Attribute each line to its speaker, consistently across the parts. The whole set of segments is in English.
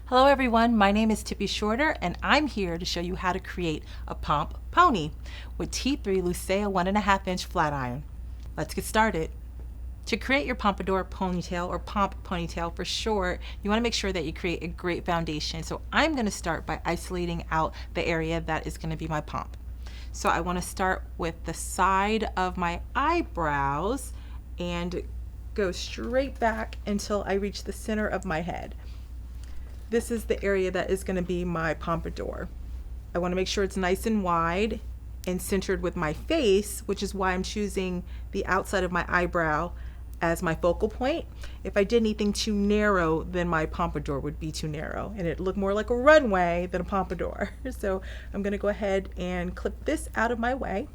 Speaker 1: Hello everyone, my name is Tippi Shorter and I'm here to show you how to create a Pomp Pony with T3 Lucea 1.5 inch flat iron. Let's get started. To create your pompadour ponytail, or pomp ponytail for short, you want to make sure that you create a great foundation. So I'm going to start by isolating out the area that is going to be my pomp. So I want to start with the side of my eyebrows and go straight back until I reach the center of my head. This is the area that is going to be my pompadour. I want to make sure it's nice and wide and centered with my face, which is why I'm choosing the outside of my eyebrow as my focal point. If I did anything too narrow, then my pompadour would be too narrow and it looked more like a runway than a pompadour. So I'm going to go ahead and clip this out of my way.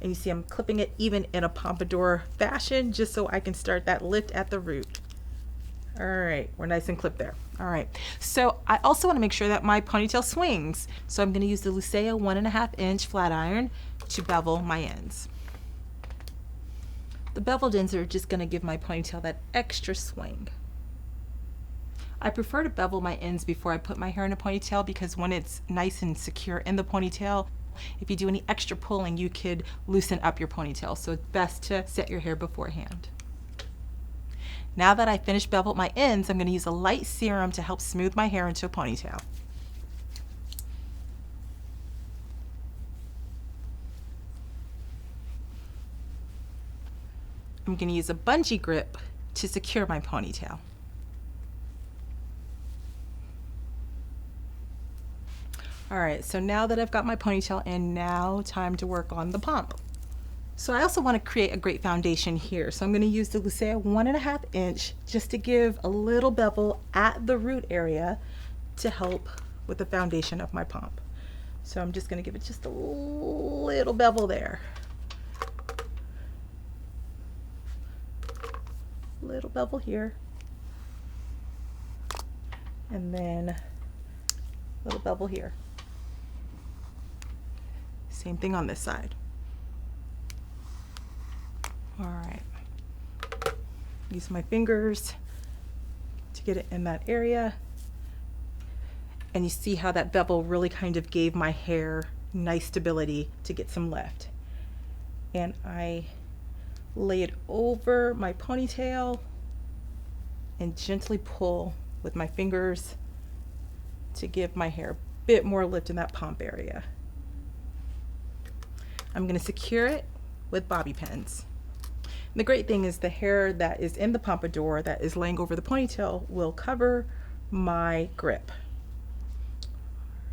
Speaker 1: And you see I'm clipping it even in a pompadour fashion just so I can start that lift at the root. All right, we're nice and clipped there. All right, so I also want to make sure that my ponytail swings. So I'm going to use the Lucea 1.5 inch flat iron to bevel my ends. The beveled ends are just going to give my ponytail that extra swing. I prefer to bevel my ends before I put my hair in a ponytail because when it's nice and secure in the ponytail, if you do any extra pulling, you could loosen up your ponytail. So it's best to set your hair beforehand. Now that I finished beveled my ends, I'm going to use a light serum to help smooth my hair into a ponytail. I'm going to use a bungee grip to secure my ponytail. All right, so now that I've got my ponytail in, now time to work on the pomp. So I also want to create a great foundation here. So I'm going to use the Lucea 1.5 inch just to give a little bevel at the root area to help with the foundation of my pomp. So I'm just going to give it just a little bevel there. Little bevel here. And then a little bevel here. Same thing on this side. All right, use my fingers to get it in that area. And you see how that bevel really kind of gave my hair nice stability to get some lift. And I lay it over my ponytail and gently pull with my fingers to give my hair a bit more lift in that pomp area. I'm going to secure it with bobby pins. And the great thing is the hair that is in the pompadour that is laying over the ponytail will cover my grip.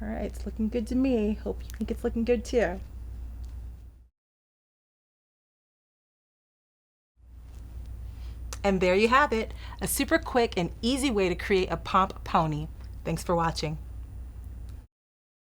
Speaker 1: All right, it's looking good to me. Hope you think it's looking good too. And there you have it, a super quick and easy way to create a pomp pony. Thanks for watching.